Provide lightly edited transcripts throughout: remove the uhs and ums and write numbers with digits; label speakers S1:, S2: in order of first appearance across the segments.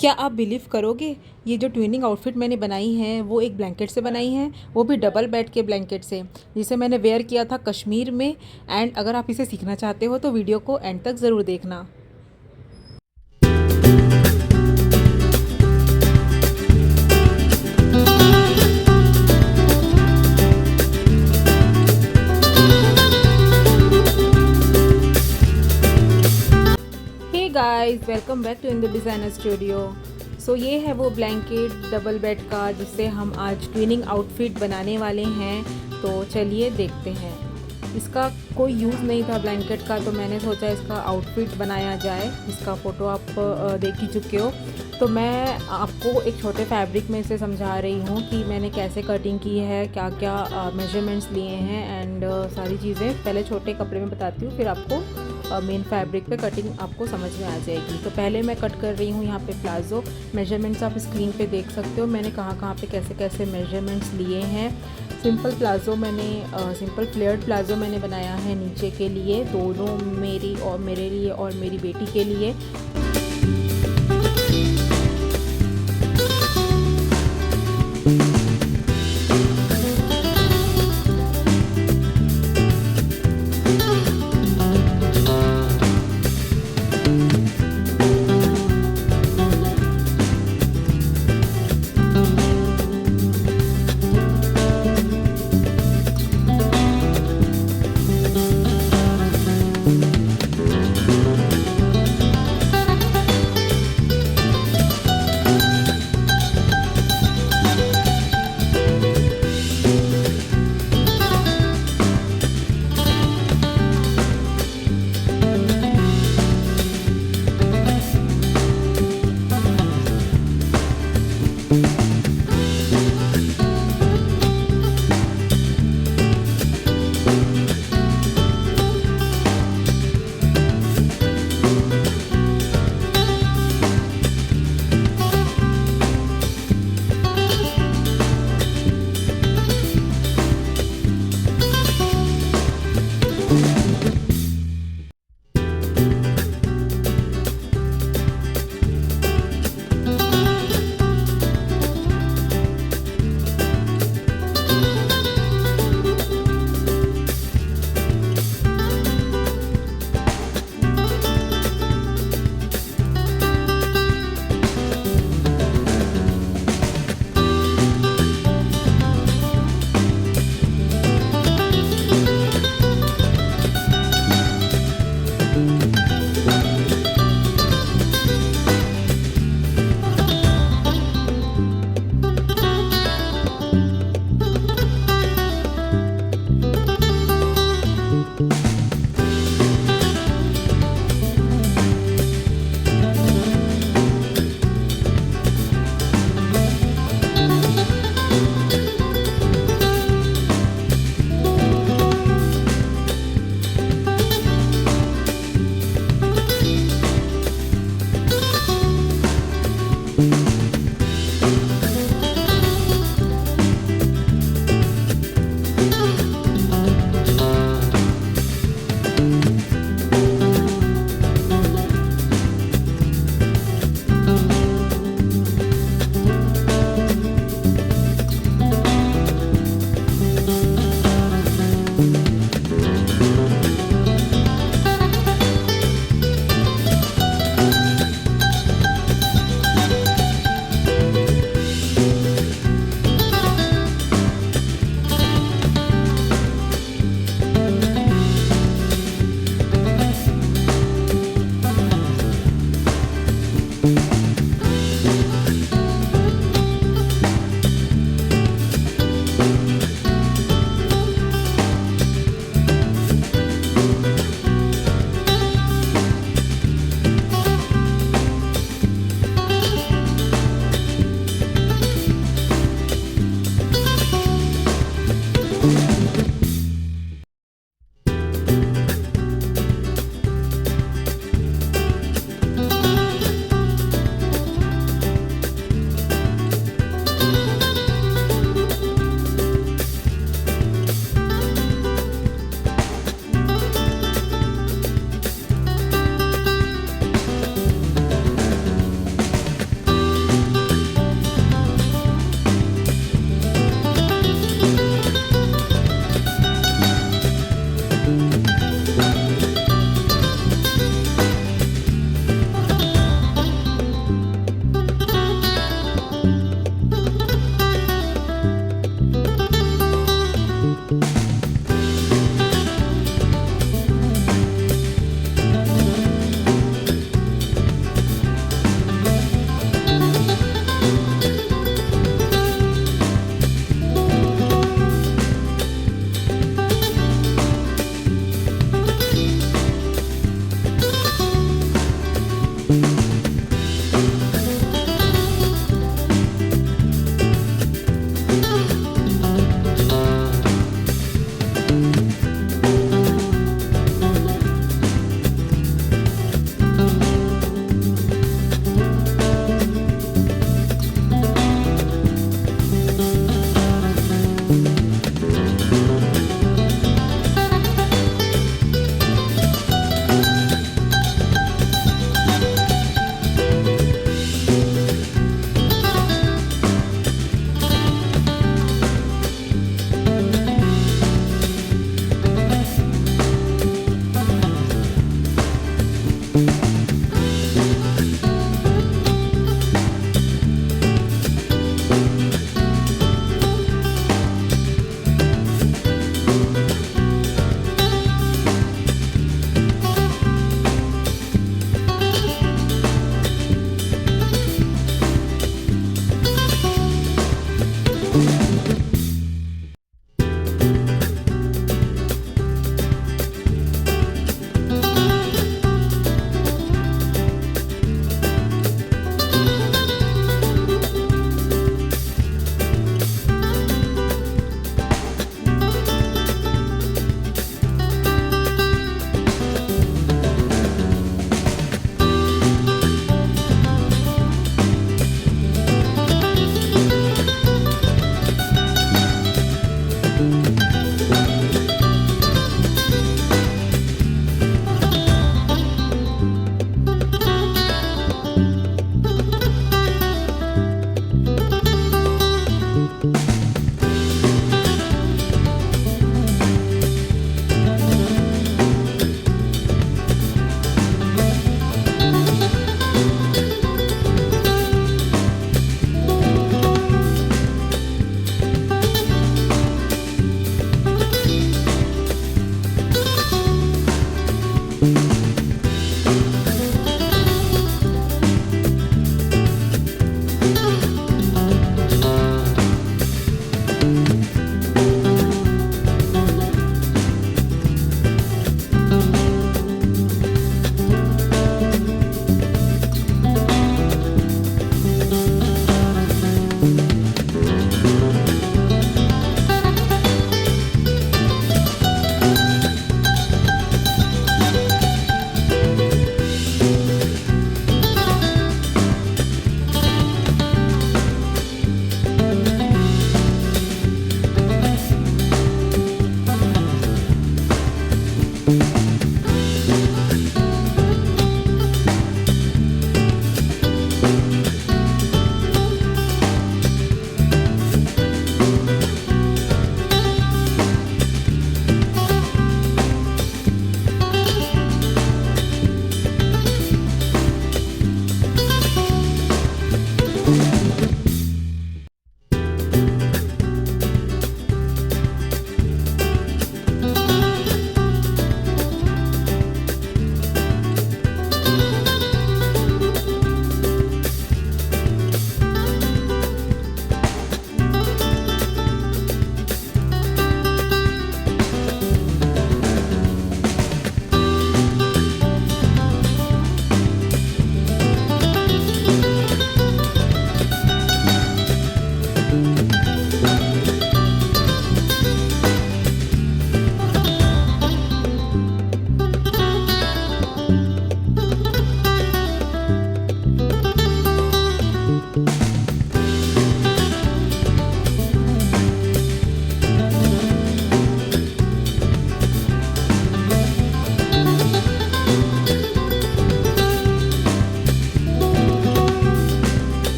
S1: क्या आप बिलीव करोगे, ये जो ट्विनिंग आउटफिट मैंने बनाई है वो एक ब्लैंकेट से बनाई है, वो भी डबल बेड के ब्लैंकेट से, जिसे मैंने वेयर किया था कश्मीर में। एंड अगर आप इसे सीखना चाहते हो तो वीडियो को एंड तक ज़रूर देखना। Hey guys, welcome back to Indu designer studio. So ये है वो ब्लैंकेट डबल बेड का जिससे हम आज ट्विनिंग आउटफिट बनाने वाले हैं। तो चलिए देखते हैं। इसका कोई यूज़ नहीं था ब्लैंकेट का, तो मैंने सोचा इसका आउटफिट बनाया जाए। इसका फ़ोटो आप देख ही चुके हो। तो मैं आपको एक छोटे फैब्रिक में से समझा रही हूँ कि मैंने कैसे कटिंग की है, क्या क्या मेजरमेंट्स लिए हैं एंड सारी चीज़ें पहले छोटे कपड़े में बताती हूँ, फिर आपको मेन फैब्रिक पे कटिंग आपको समझ में आ जाएगी। तो पहले मैं कट कर रही हूँ यहाँ पे प्लाज़ो। मेजरमेंट्स आप स्क्रीन पे देख सकते हो, मैंने कहाँ पे कैसे कैसे मेजरमेंट्स लिए हैं। सिंपल प्लाज़ो मैंने सिंपल फ्लेयर्ड प्लाज़ो मैंने बनाया है नीचे के लिए, दोनों मेरी और मेरे लिए और मेरी बेटी के लिए।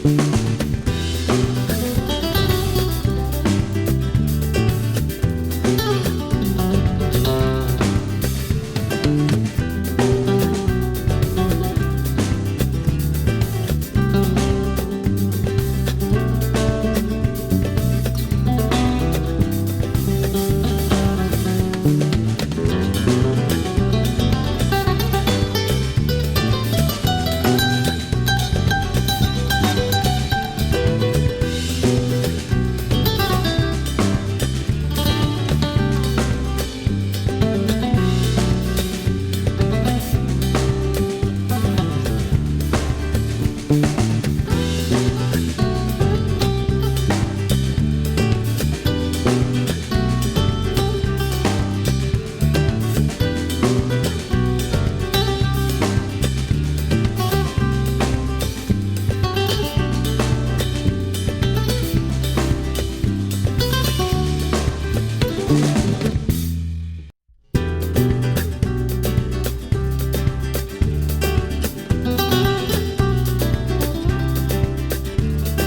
S1: है।